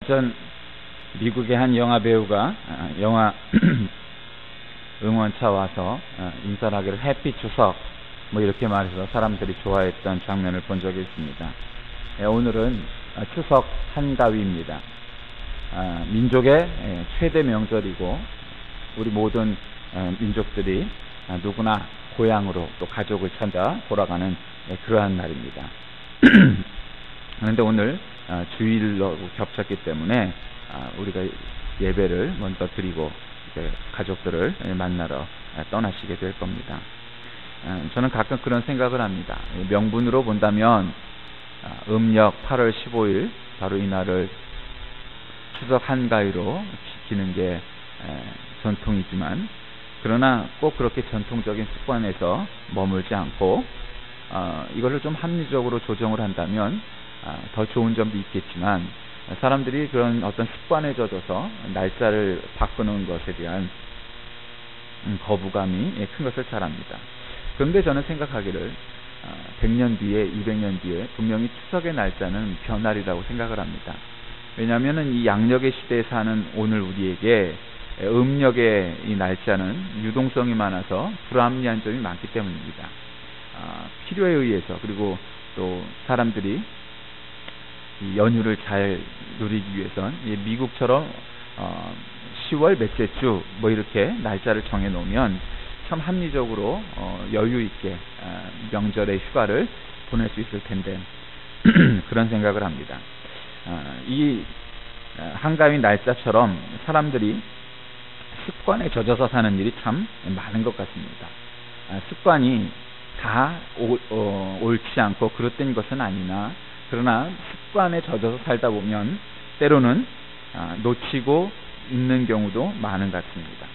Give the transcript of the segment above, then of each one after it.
전 미국의 한 영화 배우가 영화 응원차 와서 인사를 하기를 해피 추석 뭐 이렇게 말해서 사람들이 좋아했던 장면을 본 적이 있습니다. 오늘은 추석 한가위입니다. 민족의 최대 명절이고 우리 모든 민족들이 누구나 고향으로 또 가족을 찾아 돌아가는 그러한 날입니다. 그런데 오늘 주일로 겹쳤기 때문에 우리가 예배를 먼저 드리고 가족들을 만나러 떠나시게 될 겁니다. 저는 가끔 그런 생각을 합니다. 명분으로 본다면 음력 8월 15일 바로 이 날을 추석 한가위로 지키는 게 전통이지만 그러나 꼭 그렇게 전통적인 습관에서 머물지 않고 이것을 좀 합리적으로 조정을 한다면 더 좋은 점도 있겠지만 사람들이 그런 어떤 습관에 젖어서 날짜를 바꾸는 것에 대한 거부감이 큰 것을 잘 압니다. 그런데 저는 생각하기를 100년 뒤에 200년 뒤에 분명히 추석의 날짜는 변하리라고 생각을 합니다. 왜냐하면 이 양력의 시대에 사는 오늘 우리에게 음력의 이 날짜는 유동성이 많아서 불합리한 점이 많기 때문입니다. 필요에 의해서 그리고 또 사람들이 이 연휴를 잘 누리기 위해선 미국처럼 10월 몇째 주 뭐 이렇게 날짜를 정해 놓으면 참 합리적으로 여유 있게 명절의 휴가를 보낼 수 있을 텐데 그런 생각을 합니다. 이 한가위 날짜처럼 사람들이 습관에 젖어서 사는 일이 참 많은 것 같습니다. 습관이 다 옳지 않고 그릇된 것은 아니나 그러나 습관에 젖어서 살다 보면 때로는 놓치고 있는 경우도 많은 것 같습니다.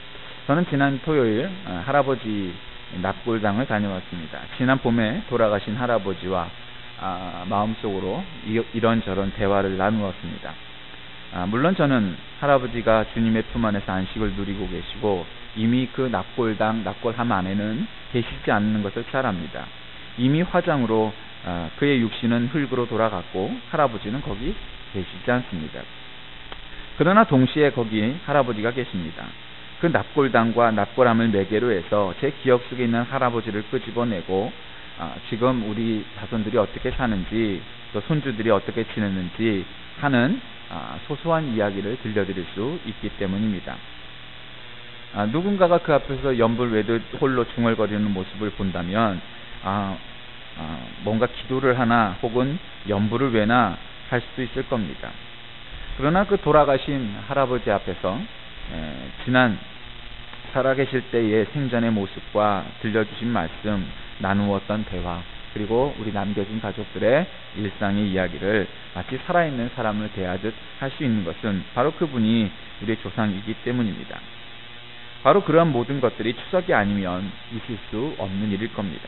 저는 지난 토요일 할아버지 납골당을 다녀왔습니다. 지난 봄에 돌아가신 할아버지와 마음속으로 이런저런 대화를 나누었습니다. 물론 저는 할아버지가 주님의 품 안에서 안식을 누리고 계시고 이미 그 납골함 안에는 계시지 않는 것을 잘 압니다. 이미 화장으로 그의 육신은 흙으로 돌아갔고 할아버지는 거기 계시지 않습니다. 그러나 동시에 거기 할아버지가 계십니다. 그 납골당과 납골함을 매개로 해서 제 기억 속에 있는 할아버지를 끄집어내고 지금 우리 자손들이 어떻게 사는지 또 손주들이 어떻게 지내는지 하는 소소한 이야기를 들려드릴 수 있기 때문입니다. 누군가가 그 앞에서 연불 외듯 홀로 중얼거리는 모습을 본다면 뭔가 기도를 하나 혹은 연불을 외나 할 수도 있을 겁니다. 그러나 그 돌아가신 할아버지 앞에서 지난 살아계실 때의 생전의 모습과 들려주신 말씀, 나누었던 대화 그리고 우리 남겨진 가족들의 일상의 이야기를 마치 살아있는 사람을 대하듯 할 수 있는 것은 바로 그분이 우리의 조상이기 때문입니다. 바로 그러한 모든 것들이 추석이 아니면 있을 수 없는 일일 겁니다.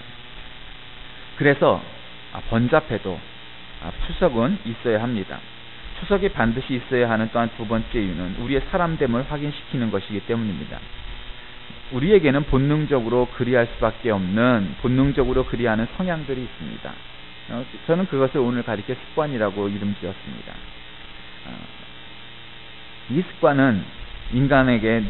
그래서 번잡해도 추석은 있어야 합니다. 추석이 반드시 있어야 하는 또한 두 번째 이유는 우리의 사람됨을 확인시키는 것이기 때문입니다. 우리에게는 본능적으로 그리할 수밖에 없는 본능적으로 그리하는 성향들이 있습니다. 저는 그것을 오늘 가리켜 습관이라고 이름 지었습니다. 이 습관은 인간에게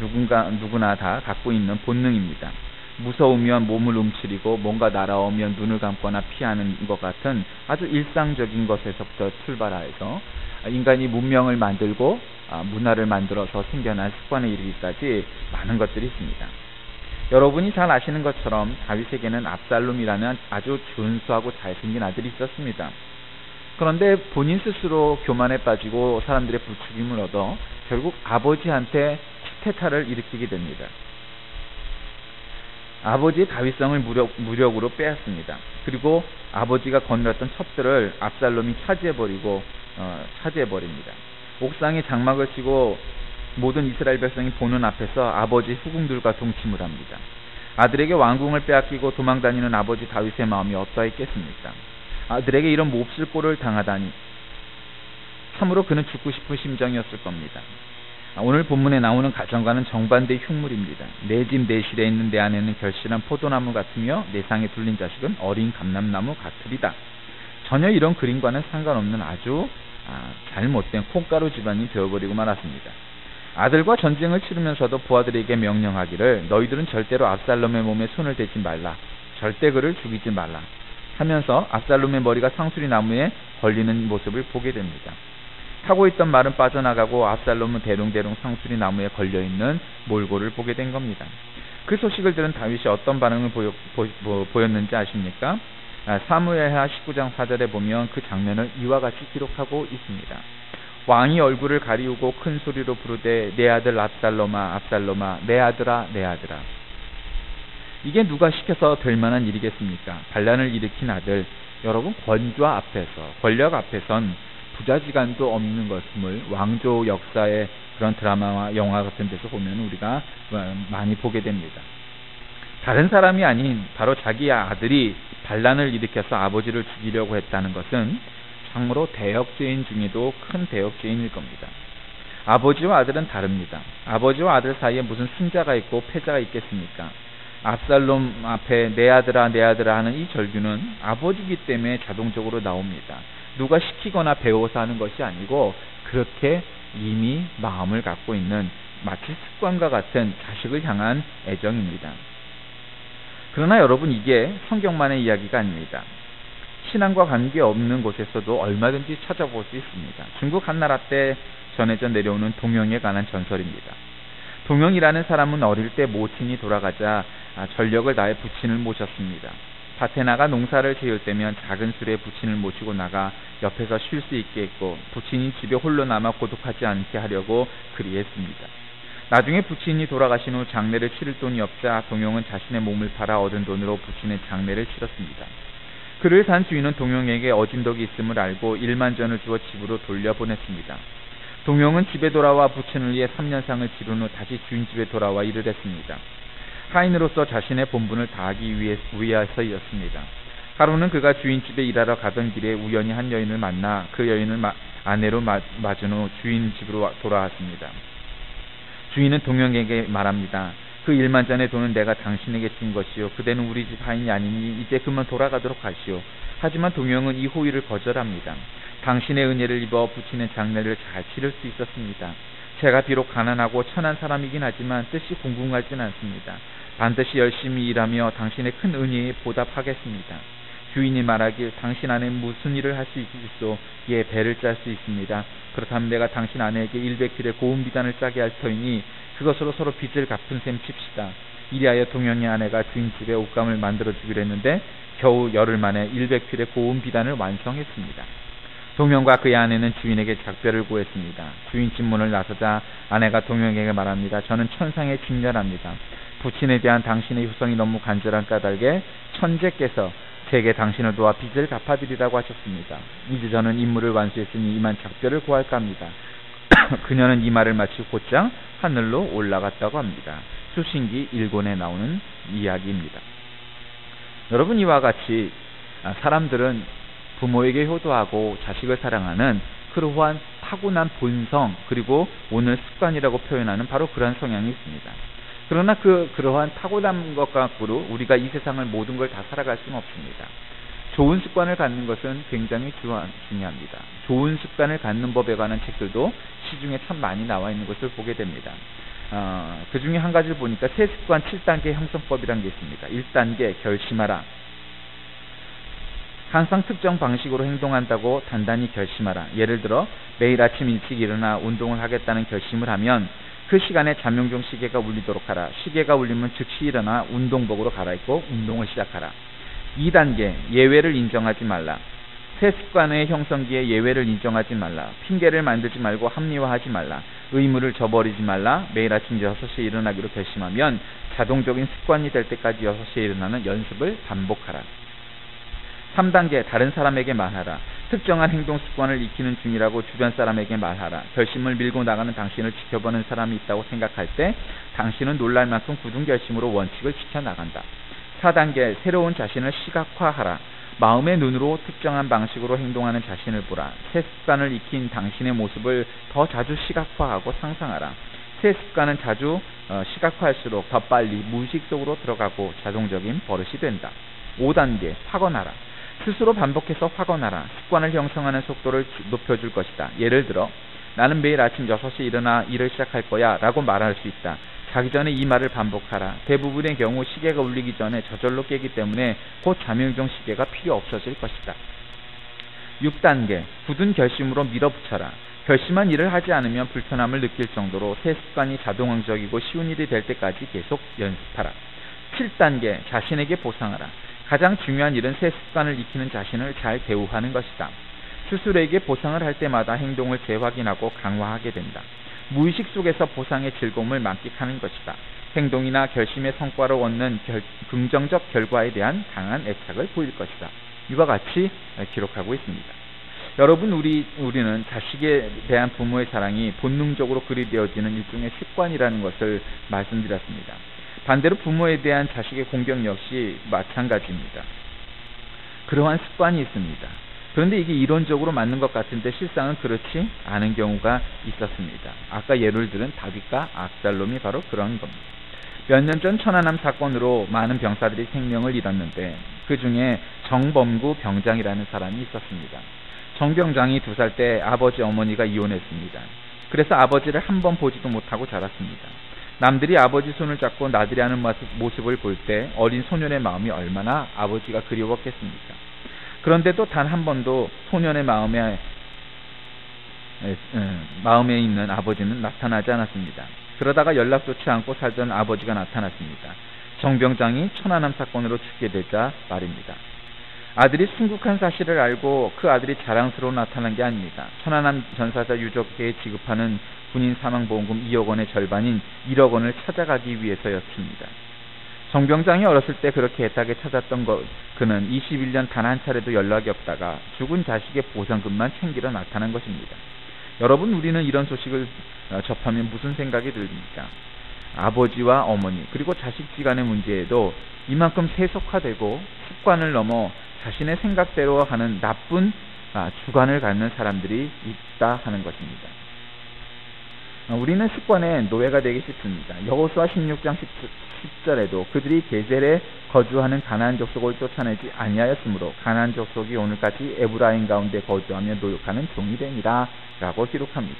누구나 다 갖고 있는 본능입니다. 무서우면 몸을 움츠리고 뭔가 날아오면 눈을 감거나 피하는 것 같은 아주 일상적인 것에서부터 출발하여서 인간이 문명을 만들고 문화를 만들어서 생겨난 습관에 이르기까지 많은 것들이 있습니다. 여러분이 잘 아시는 것처럼 다윗에게는 압살롬이라는 아주 준수하고 잘생긴 아들이 있었습니다. 그런데 본인 스스로 교만에 빠지고 사람들의 부추김을 얻어 결국 아버지한테 쿠데타를 일으키게 됩니다. 아버지의 다윗성을 무력으로 빼앗습니다. 그리고 아버지가 거느렸던 첩들을 압살롬이 차지해버립니다. 옥상에 장막을 치고 모든 이스라엘 백성이 보는 앞에서 아버지 후궁들과 동침을 합니다. 아들에게 왕궁을 빼앗기고 도망다니는 아버지 다윗의 마음이 어떠했겠습니까? 아들에게 이런 몹쓸 꼴을 당하다니 참으로 그는 죽고 싶은 심정이었을 겁니다. 오늘 본문에 나오는 가정과는 정반대의 흉물입니다. 내 집 내 실에 있는 내 안에는 결실한 포도나무 같으며 내 상에 둘린 자식은 어린 감람나무 같으리다. 전혀 이런 그림과는 상관없는 아주 잘못된 콩가루 집안이 되어버리고 말았습니다. 아들과 전쟁을 치르면서도 부하들에게 명령하기를 너희들은 절대로 압살롬의 몸에 손을 대지 말라. 절대 그를 죽이지 말라. 하면서 압살롬의 머리가 상수리 나무에 걸리는 모습을 보게 됩니다. 타고 있던 말은 빠져나가고 압살롬은 대롱대롱 상수리 나무에 걸려있는 몰골을 보게 된 겁니다. 그 소식을 들은 다윗이 어떤 반응을 보였는지 아십니까? 사무엘하 19장 4절에 보면 그 장면을 이와 같이 기록하고 있습니다. 왕이 얼굴을 가리우고 큰 소리로 부르되 내 아들 압살롬아 압살롬아 내 아들아 내 아들아. 이게 누가 시켜서 될 만한 일이겠습니까? 반란을 일으킨 아들. 여러분, 권력 앞에선 부자지간도 없는 것임을 왕조 역사의 그런 드라마와 영화 같은 데서 보면 우리가 많이 보게 됩니다. 다른 사람이 아닌 바로 자기 아들이 반란을 일으켜서 아버지를 죽이려고 했다는 것은 참으로 대역죄인 중에도 큰 대역죄인일 겁니다. 아버지와 아들은 다릅니다. 아버지와 아들 사이에 무슨 승자가 있고 패자가 있겠습니까? 압살롬 앞에 내 아들아 내 아들아 하는 이 절규는 아버지이기 때문에 자동적으로 나옵니다. 누가 시키거나 배워서 하는 것이 아니고 그렇게 이미 마음을 갖고 있는 마치 습관과 같은 자식을 향한 애정입니다. 그러나 여러분, 이게 성경만의 이야기가 아닙니다. 신앙과 관계없는 곳에서도 얼마든지 찾아볼 수 있습니다. 중국 한나라 때 전해져 내려오는 동영에 관한 전설입니다. 동영이라는 사람은 어릴 때 모친이 돌아가자 전력을 다해 부친을 모셨습니다. 밭에 나가 농사를 지을 때면 작은 수레에 부친을 모시고 나가 옆에서 쉴 수 있게 했고 부친이 집에 홀로 남아 고독하지 않게 하려고 그리했습니다. 나중에 부친이 돌아가신 후 장례를 치를 돈이 없자 동영은 자신의 몸을 팔아 얻은 돈으로 부친의 장례를 치렀습니다. 그를 산 주인은 동영에게 어진덕이 있음을 알고 1만전을 주어 집으로 돌려보냈습니다. 동영은 집에 돌아와 부친을 위해 3년상을 치른 후 다시 주인 집에 돌아와 일을 했습니다. 하인으로서 자신의 본분을 다하기 위해서였습니다. 하루는 그가 주인 집에 일하러 가던 길에 우연히 한 여인을 만나 그 여인을 아내로 맞은 후 주인 집으로 돌아왔습니다. 주인은 동영에게 말합니다. 그 1만전의 돈은 내가 당신에게 준 것이요. 그대는 우리 집 하인이 아니니 이제 그만 돌아가도록 하시오. 하지만 동영은 이 호의를 거절합니다. 당신의 은혜를 입어 부친의 장례를 잘 치를 수 있었습니다. 제가 비록 가난하고 천한 사람이긴 하지만 뜻이 궁궁하진 않습니다. 반드시 열심히 일하며 당신의 큰 은혜에 보답하겠습니다. 주인이 말하길 당신 아내 무슨 일을 할 수 있소? 예, 배를 짤 수 있습니다. 그렇다면 내가 당신 아내에게 100필의 고운 비단을 짜게 할 터이니 그것으로 서로 빚을 갚은 셈 칩시다. 이리하여 동영의 아내가 주인 집에 옷감을 만들어주기로 했는데 겨우 열흘 만에 100필의 고운 비단을 완성했습니다. 동영과 그의 아내는 주인에게 작별을 구했습니다. 주인 집 문을 나서자 아내가 동영에게 말합니다. 저는 천상에 직렬합니다. 부친에 대한 당신의 효성이 너무 간절한 까닭에 천재께서 제게 당신을 도와 빚을 갚아드리라고 하셨습니다. 이제 저는 임무를 완수했으니 이만 작별을 구할까 합니다. 그녀는 이 말을 마치고 곧장 하늘로 올라갔다고 합니다. 수신기 1권에 나오는 이야기입니다. 여러분, 이와 같이 사람들은 부모에게 효도하고 자식을 사랑하는 그러한 타고난 본성, 그리고 오늘 습관이라고 표현하는 바로 그러한 성향이 있습니다. 그러나 그러한 타고난 것과 갖고로 우리가 이 세상을 모든 걸 다 살아갈 수는 없습니다. 좋은 습관을 갖는 것은 굉장히 중요합니다. 좋은 습관을 갖는 법에 관한 책들도 시중에 참 많이 나와 있는 것을 보게 됩니다. 그 중에 한 가지를 보니까 새 습관 7단계 형성법이라는 게 있습니다. 1단계 결심하라. 항상 특정 방식으로 행동한다고 단단히 결심하라. 예를 들어 매일 아침 일찍 일어나 운동을 하겠다는 결심을 하면 그 시간에 잠용종 시계가 울리도록 하라. 시계가 울리면 즉시 일어나 운동복으로 갈아입고 운동을 시작하라. 2단계 예외를 인정하지 말라. 새 습관의 형성기에 예외를 인정하지 말라. 핑계를 만들지 말고 합리화하지 말라. 의무를 저버리지 말라. 매일 아침 6시에 일어나기로 결심하면 자동적인 습관이 될 때까지 6시에 일어나는 연습을 반복하라. 3단계 다른 사람에게 말하라. 특정한 행동 습관을 익히는 중이라고 주변 사람에게 말하라. 결심을 밀고 나가는 당신을 지켜보는 사람이 있다고 생각할 때 당신은 놀랄 만큼 굳은 결심으로 원칙을 지켜나간다. 4단계 새로운 자신을 시각화하라. 마음의 눈으로 특정한 방식으로 행동하는 자신을 보라. 새 습관을 익힌 당신의 모습을 더 자주 시각화하고 상상하라. 새 습관은 자주 시각화할수록 더 빨리 무의식 속으로 들어가고 자동적인 버릇이 된다. 5단계 파건하라. 스스로 반복해서 확언하라. 습관을 형성하는 속도를 높여줄 것이다. 예를 들어 나는 매일 아침 6시에 일어나 일을 시작할 거야 라고 말할 수 있다. 자기 전에 이 말을 반복하라. 대부분의 경우 시계가 울리기 전에 저절로 깨기 때문에 곧 잠용종 시계가 필요 없어질 것이다. 6단계, 굳은 결심으로 밀어붙여라. 결심한 일을 하지 않으면 불편함을 느낄 정도로 새 습관이 자동적이고 쉬운 일이 될 때까지 계속 연습하라. 7단계, 자신에게 보상하라. 가장 중요한 일은 새 습관을 익히는 자신을 잘 대우하는 것이다. 스스로에게 보상을 할 때마다 행동을 재확인하고 강화하게 된다. 무의식 속에서 보상의 즐거움을 만끽하는 것이다. 행동이나 결심의 성과로 얻는 긍정적 결과에 대한 강한 애착을 보일 것이다. 이와 같이 기록하고 있습니다. 여러분, 우리는 자식에 대한 부모의 사랑이 본능적으로 그리되어지는 일종의 습관이라는 것을 말씀드렸습니다. 반대로 부모에 대한 자식의 공격 역시 마찬가지입니다. 그러한 습관이 있습니다. 그런데 이게 이론적으로 맞는 것 같은데 실상은 그렇지 않은 경우가 있었습니다. 아까 예를 들은 다윗과 압살롬이 바로 그런 겁니다. 몇 년 전 천안함 사건으로 많은 병사들이 생명을 잃었는데 그 중에 정범구 병장이라는 사람이 있었습니다. 정 병장이 2살 때 아버지 어머니가 이혼했습니다. 그래서 아버지를 한 번 보지도 못하고 자랐습니다. 남들이 아버지 손을 잡고 나들이하는 모습을 볼 때 어린 소년의 마음이 얼마나 아버지가 그리웠겠습니까? 그런데도 단 한 번도 소년의 마음에 있는 아버지는 나타나지 않았습니다. 그러다가 연락조차 않고 살던 아버지가 나타났습니다. 정병장이 천안함 사건으로 죽게 되자 말입니다. 아들이 순국한 사실을 알고 그 아들이 자랑스러워 나타난 게 아닙니다. 천안함 전사자 유족회에 지급하는 군인 사망보험금 2억 원의 절반인 1억 원을 찾아가기 위해서였습니다. 정병장이 어렸을 때 그렇게 애타게 찾았던 그는 21년 단 한 차례도 연락이 없다가 죽은 자식의 보상금만 챙기러 나타난 것입니다. 여러분, 우리는 이런 소식을 접하면 무슨 생각이 듭니까? 아버지와 어머니 그리고 자식지간의 문제에도 이만큼 세속화되고 습관을 넘어 자신의 생각대로 하는 나쁜 주관을 갖는 사람들이 있다 하는 것입니다. 우리는 습관의 노예가 되기 쉽습니다. 여호수아 16장 10절에도 그들이 게셀에 거주하는 가나안 족속을 쫓아내지 아니하였으므로 가나안 족속이 오늘까지 에브라임 가운데 거주하며 노역하는 종이 되니라 라고 기록합니다.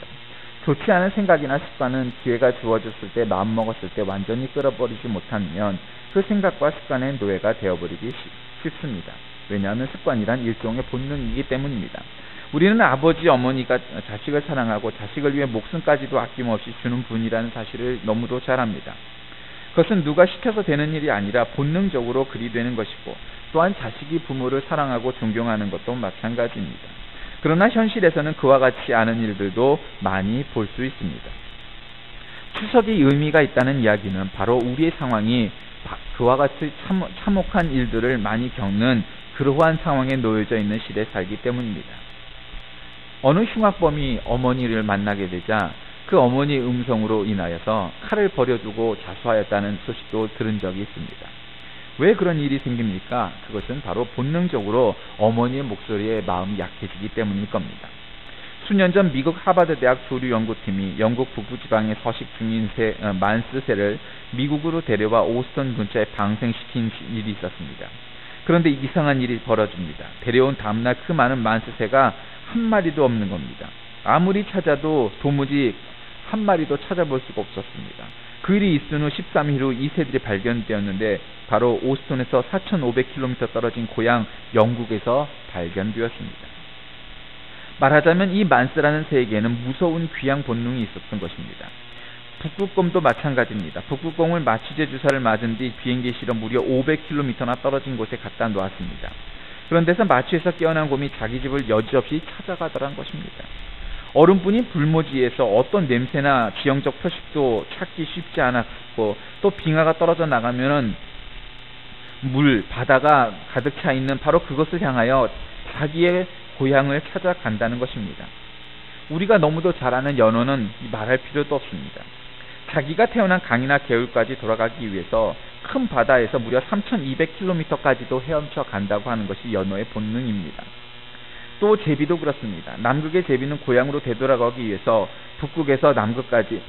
좋지 않은 생각이나 습관은 기회가 주어졌을 때 마음먹었을 때 완전히 끌어버리지 못하면 그 생각과 습관의 노예가 되어버리기 쉽습니다. 왜냐하면 습관이란 일종의 본능이기 때문입니다. 우리는 아버지, 어머니가 자식을 사랑하고 자식을 위해 목숨까지도 아낌없이 주는 분이라는 사실을 너무도 잘 압니다. 그것은 누가 시켜서 되는 일이 아니라 본능적으로 그리 되는 것이고 또한 자식이 부모를 사랑하고 존경하는 것도 마찬가지입니다. 그러나 현실에서는 그와 같지 않은 일들도 많이 볼 수 있습니다. 추석이 의미가 있다는 이야기는 바로 우리의 상황이 그와 같이 참혹한 일들을 많이 겪는 그러한 상황에 놓여져 있는 시대에 살기 때문입니다. 어느 흉악범이 어머니를 만나게 되자 그 어머니의 음성으로 인하여서 칼을 버려두고 자수하였다는 소식도 들은 적이 있습니다. 왜 그런 일이 생깁니까? 그것은 바로 본능적으로 어머니의 목소리에 마음이 약해지기 때문일 겁니다. 수년 전 미국 하버드 대학 조류 연구팀이 영국 북부 지방에 서식 중인 만스새를 미국으로 데려와 오스턴 근처에 방생시킨 일이 있었습니다. 그런데 이상한 일이 벌어집니다. 데려온 다음날 그 많은 만스새가 한 마리도 없는 겁니다. 아무리 찾아도 도무지 한 마리도 찾아볼 수가 없었습니다. 그 일이 있은 후 13일 후 이 새들이 발견되었는데 바로 오스턴에서 4,500km 떨어진 고향 영국에서 발견되었습니다. 말하자면 이 만스라는 새에게는 무서운 귀양 본능이 있었던 것입니다. 북극곰도 마찬가지입니다. 북극곰을 마취제 주사를 맞은 뒤 비행기에 실어 무려 500km나 떨어진 곳에 갖다 놓았습니다. 그런 데서 마취에서 깨어난 곰이 자기 집을 여지없이 찾아가더란 것입니다. 얼음뿐인 불모지에서 어떤 냄새나 지형적 표식도 찾기 쉽지 않았고 또 빙하가 떨어져 나가면은 바다가 가득 차 있는 바로 그것을 향하여 자기의 고향을 찾아간다는 것입니다. 우리가 너무도 잘 아는 연어는 말할 필요도 없습니다. 자기가 태어난 강이나 개울까지 돌아가기 위해서 큰 바다에서 무려 3,200km까지도 헤엄쳐 간다고 하는 것이 연어의 본능입니다. 또 제비도 그렇습니다. 남극의 제비는 고향으로 되돌아가기 위해서 북극에서 남극까지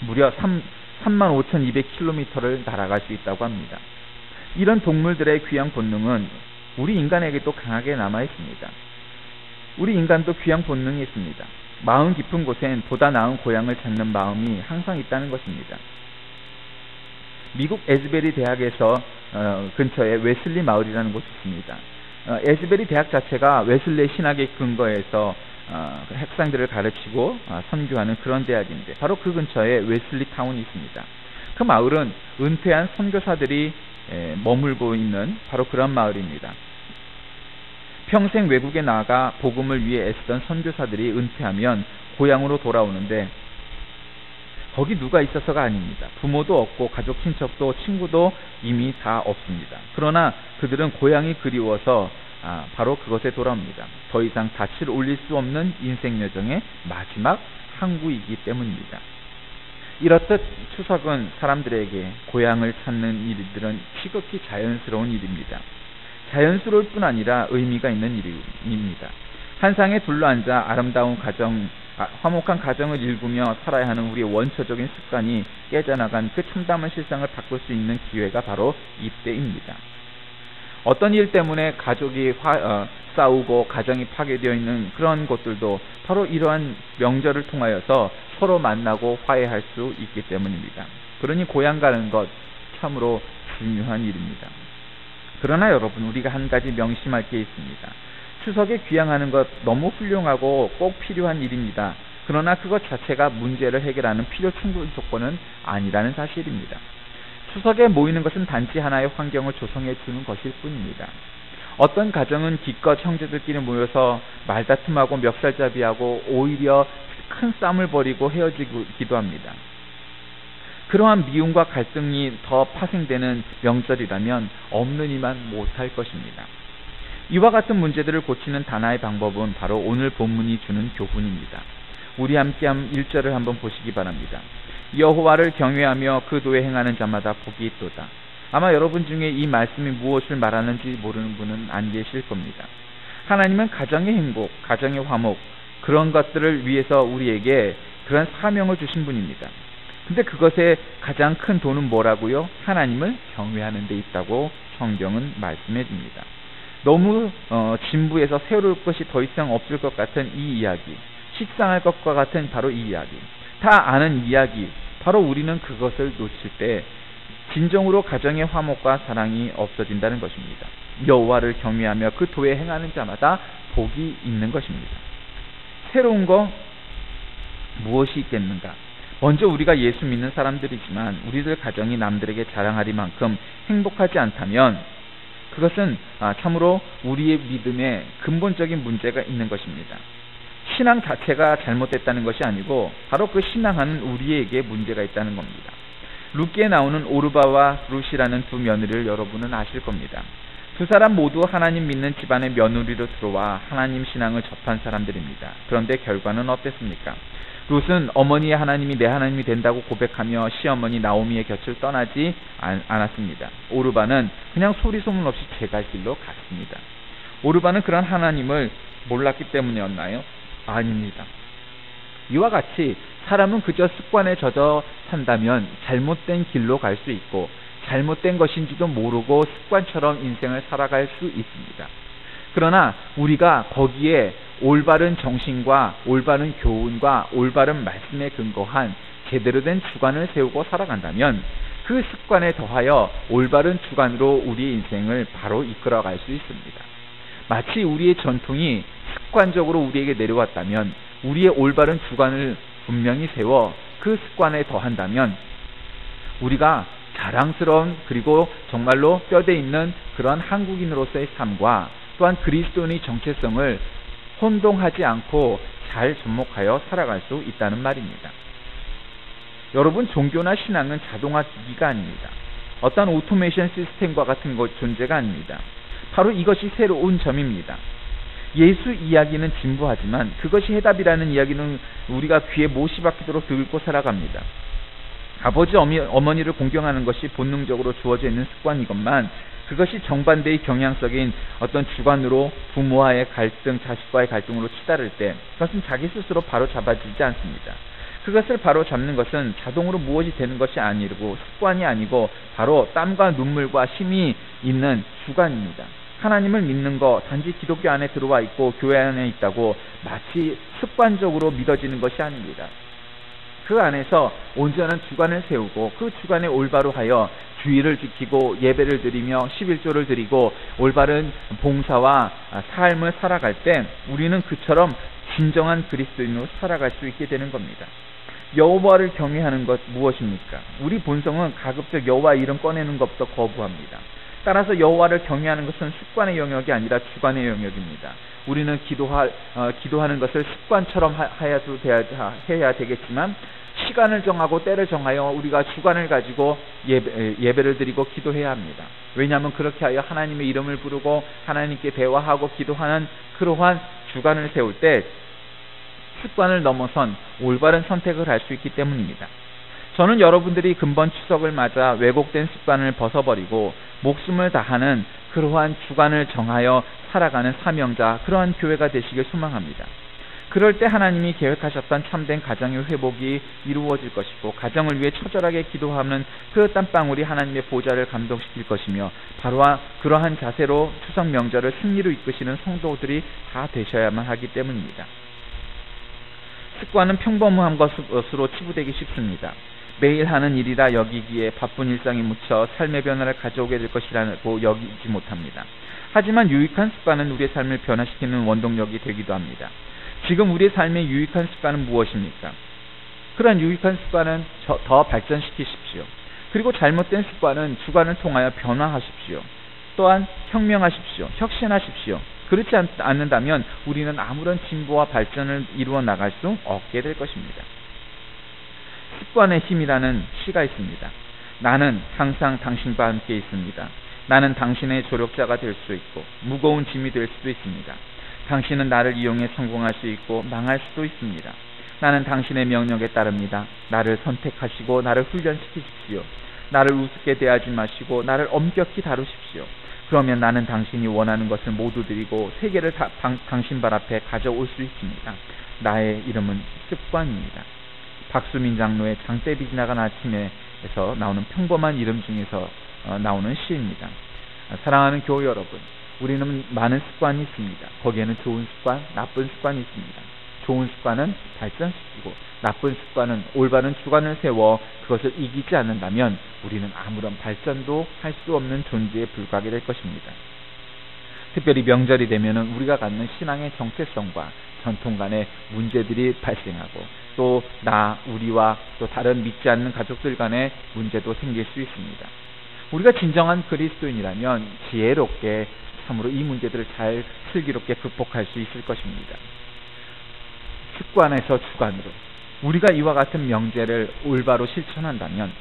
무려 35,200km를 날아갈 수 있다고 합니다. 이런 동물들의 귀양 본능은 우리 인간에게도 강하게 남아 있습니다. 우리 인간도 귀양 본능이 있습니다. 마음 깊은 곳엔 보다 나은 고향을 찾는 마음이 항상 있다는 것입니다. 미국 에즈베리 대학에서 근처에 웨슬리 마을이라는 곳이 있습니다. 에즈베리 대학 자체가 웨슬리 신학의 근거에서 학생들을 가르치고 선교하는 그런 대학인데 바로 그 근처에 웨슬리 타운이 있습니다. 그 마을은 은퇴한 선교사들이 머물고 있는 바로 그런 마을입니다. 평생 외국에 나가 복음을 위해 애쓰던 선교사들이 은퇴하면 고향으로 돌아오는데 거기 누가 있어서가 아닙니다. 부모도 없고 가족 친척도 친구도 이미 다 없습니다. 그러나 그들은 고향이 그리워서 바로 그것에 돌아옵니다. 더 이상 닻을 올릴 수 없는 인생 여정의 마지막 항구이기 때문입니다. 이렇듯 추석은 사람들에게 고향을 찾는 일들은 지극히 자연스러운 일입니다. 자연스러울 뿐 아니라 의미가 있는 일입니다. 한 상에 둘러앉아 아름다운 가정, 화목한 가정을 일구며 살아야 하는 우리의 원초적인 습관이 깨져나간 그 참담한 실상을 바꿀 수 있는 기회가 바로 이때입니다. 어떤 일 때문에 가족이 싸우고 가정이 파괴되어 있는 그런 것들도 바로 이러한 명절을 통하여서 서로 만나고 화해할 수 있기 때문입니다. 그러니 고향 가는 것 참으로 중요한 일입니다. 그러나 여러분, 우리가 한 가지 명심할 게 있습니다. 추석에 귀향하는 것 너무 훌륭하고 꼭 필요한 일입니다. 그러나 그것 자체가 문제를 해결하는 필요 충분 조건은 아니라는 사실입니다. 추석에 모이는 것은 단지 하나의 환경을 조성해 주는 것일 뿐입니다. 어떤 가정은 기껏 형제들끼리 모여서 말다툼하고 멱살잡이하고 오히려 큰 싸움을 벌이고 헤어지기도 합니다. 그러한 미움과 갈등이 더 파생되는 명절이라면 없는 이만 못할 것입니다. 이와 같은 문제들을 고치는 하나의 방법은 바로 오늘 본문이 주는 교훈입니다. 우리 함께 1절을 한번 보시기 바랍니다. 여호와를 경외하며 그 도에 행하는 자마다 복이 있도다. 아마 여러분 중에 이 말씀이 무엇을 말하는지 모르는 분은 안 계실 겁니다. 하나님은 가정의 행복, 가정의 화목, 그런 것들을 위해서 우리에게 그런 사명을 주신 분입니다. 근데 그것의 가장 큰 도는 뭐라고요? 하나님을 경외하는 데 있다고 성경은 말씀해 줍니다. 너무 진부해서 새로울 것이 더 이상 없을 것 같은 이 이야기, 식상할 것과 같은 바로 이 이야기, 다 아는 이야기, 바로 우리는 그것을 놓칠 때 진정으로 가정의 화목과 사랑이 없어진다는 것입니다. 여호와를 경외하며 그 도에 행하는 자마다 복이 있는 것입니다. 새로운 거 무엇이 있겠는가? 먼저 우리가 예수 믿는 사람들이지만 우리들 가정이 남들에게 자랑하리만큼 행복하지 않다면 그것은 참으로 우리의 믿음에 근본적인 문제가 있는 것입니다. 신앙 자체가 잘못됐다는 것이 아니고 바로 그 신앙하는 우리에게 문제가 있다는 겁니다. 룻기에 나오는 오르바와 룻이라는 두 며느리를 여러분은 아실 겁니다. 두 사람 모두 하나님 믿는 집안의 며느리로 들어와 하나님 신앙을 접한 사람들입니다. 그런데 결과는 어땠습니까? 룻은 어머니의 하나님이 내 하나님이 된다고 고백하며 시어머니 나오미의 곁을 떠나지 않았습니다. 오르바는 그냥 소리소문 없이 제 갈 길로 갔습니다. 오르바는 그런 하나님을 몰랐기 때문이었나요? 아닙니다. 이와 같이 사람은 그저 습관에 젖어 산다면 잘못된 길로 갈 수 있고 잘못된 것인지도 모르고 습관처럼 인생을 살아갈 수 있습니다. 그러나 우리가 거기에 올바른 정신과 올바른 교훈과 올바른 말씀에 근거한 제대로 된 주관을 세우고 살아간다면 그 습관에 더하여 올바른 주관으로 우리의 인생을 바로 이끌어갈 수 있습니다. 마치 우리의 전통이 습관적으로 우리에게 내려왔다면 우리의 올바른 주관을 분명히 세워 그 습관에 더한다면 우리가 자랑스러운 그리고 정말로 뼈대 있는 그런 한국인으로서의 삶과 또한 그리스도인의 정체성을 혼동하지 않고 잘 접목하여 살아갈 수 있다는 말입니다. 여러분, 종교나 신앙은 자동화 기기가 아닙니다. 어떤 오토메이션 시스템과 같은 존재가 아닙니다. 바로 이것이 새로운 점입니다. 예수 이야기는 진부하지만 그것이 해답이라는 이야기는 우리가 귀에 못이 박히도록 듣고 살아갑니다. 아버지 어머니를 공경하는 것이 본능적으로 주어져 있는 습관이건만 그것이 정반대의 경향성인 어떤 주관으로 부모와의 갈등, 자식과의 갈등으로 치달을 때 그것은 자기 스스로 바로 잡아지지 않습니다. 그것을 바로 잡는 것은 자동으로 무엇이 되는 것이 아니고 습관이 아니고 바로 땀과 눈물과 힘이 있는 주관입니다. 하나님을 믿는 거 단지 기독교 안에 들어와 있고 교회 안에 있다고 마치 습관적으로 믿어지는 것이 아닙니다. 그 안에서 온전한 주관을 세우고 그 주관에 올바로 하여 주의를 지키고 예배를 드리며 11조를 드리고 올바른 봉사와 삶을 살아갈 때 우리는 그처럼 진정한 그리스도인으로 살아갈 수 있게 되는 겁니다. 여호와를 경외하는 것 무엇입니까? 우리 본성은 가급적 여호와 이름 꺼내는 것부터 거부합니다. 따라서 여호와를 경외하는 것은 습관의 영역이 아니라 주관의 영역입니다. 우리는 기도하는 것을 습관처럼 해야 되겠지만 시간을 정하고 때를 정하여 우리가 주관을 가지고 예배를 드리고 기도해야 합니다. 왜냐하면 그렇게 하여 하나님의 이름을 부르고 하나님께 대화하고 기도하는 그러한 주관을 세울 때 습관을 넘어선 올바른 선택을 할 수 있기 때문입니다. 저는 여러분들이 금번 추석을 맞아 왜곡된 습관을 벗어버리고 목숨을 다하는 그러한 주관을 정하여 살아가는 사명자, 그러한 교회가 되시길 소망합니다. 그럴 때 하나님이 계획하셨던 참된 가정의 회복이 이루어질 것이고 가정을 위해 처절하게 기도하는 그 땀방울이 하나님의 보좌를 감동시킬 것이며 바로 그러한 자세로 추석 명절을 승리로 이끄시는 성도들이 다 되셔야만 하기 때문입니다. 습관은 평범한 것으로 치부되기 쉽습니다. 매일 하는 일이라 여기기에 바쁜 일상에 묻혀 삶의 변화를 가져오게 될 것이라고 여기지 못합니다. 하지만 유익한 습관은 우리의 삶을 변화시키는 원동력이 되기도 합니다. 지금 우리의 삶의 유익한 습관은 무엇입니까? 그런 유익한 습관은 더 발전시키십시오. 그리고 잘못된 습관은 주관을 통하여 변화하십시오. 또한 혁명하십시오. 혁신하십시오. 그렇지 않는다면 우리는 아무런 진보와 발전을 이루어 나갈 수 없게 될 것입니다. 습관의 힘이라는 시가 있습니다. 나는 항상 당신과 함께 있습니다. 나는 당신의 조력자가 될 수 있고 무거운 짐이 될 수도 있습니다. 당신은 나를 이용해 성공할 수 있고 망할 수도 있습니다. 나는 당신의 명령에 따릅니다. 나를 선택하시고 나를 훈련시키십시오. 나를 우습게 대하지 마시고 나를 엄격히 다루십시오. 그러면 나는 당신이 원하는 것을 모두 드리고 세계를 당신 발 앞에 가져올 수 있습니다. 나의 이름은 습관입니다. 박수민 장로의 장대비 지나간 아침에서 나오는 평범한 이름 중에서 나오는 시입니다. 사랑하는 교회 여러분, 우리는 많은 습관이 있습니다. 거기에는 좋은 습관, 나쁜 습관이 있습니다. 좋은 습관은 발전시키고 나쁜 습관은 올바른 주관을 세워 그것을 이기지 않는다면 우리는 아무런 발전도 할 수 없는 존재에 불과하게 될 것입니다. 특별히 명절이 되면 우리가 갖는 신앙의 정체성과 전통 간의 문제들이 발생하고 또 우리와 또 다른 믿지 않는 가족들 간의 문제도 생길 수 있습니다. 우리가 진정한 그리스도인이라면 지혜롭게 참으로 이 문제들을 잘 슬기롭게 극복할 수 있을 것입니다. 습관에서 주관으로 우리가 이와 같은 명제를 올바로 실천한다면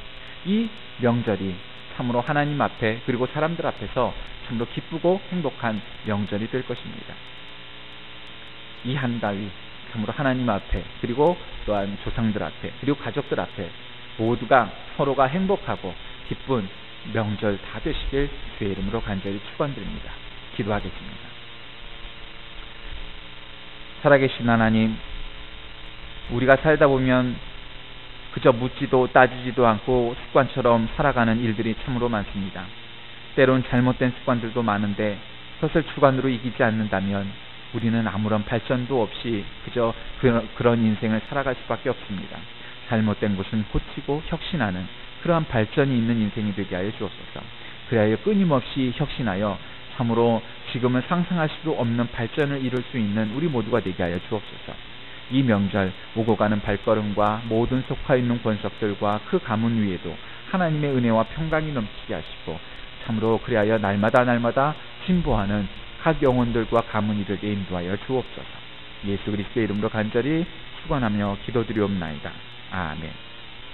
이 명절이 참으로 하나님 앞에 그리고 사람들 앞에서 참으로 기쁘고 행복한 명절이 될 것입니다. 이 한가위 참으로 하나님 앞에 그리고 또한 조상들 앞에 그리고 가족들 앞에 모두가 서로가 행복하고 기쁜 명절 다 되시길 주의 이름으로 간절히 축원드립니다. 기도하겠습니다. 살아계신 하나님, 우리가 살다 보면 그저 묻지도 따지지도 않고 습관처럼 살아가는 일들이 참으로 많습니다. 때론 잘못된 습관들도 많은데 그것을 주관으로 이기지 않는다면 우리는 아무런 발전도 없이 그저 그런 인생을 살아갈 수밖에 없습니다. 잘못된 것은 고치고 혁신하는 그러한 발전이 있는 인생이 되게 하여 주옵소서. 그리하여 끊임없이 혁신하여 참으로 지금은 상상할 수도 없는 발전을 이룰 수 있는 우리 모두가 되게 하여 주옵소서. 이 명절 오고 가는 발걸음과 모든 속하 있는 권석들과 그 가문 위에도 하나님의 은혜와 평강이 넘치게 하시고 참으로 그리하여 날마다 진보하는 각 영혼들과 가문이 되게 인도하여 주옵소서. 예수 그리스도의 이름으로 간절히 축원하며 기도드리옵나이다. 아멘.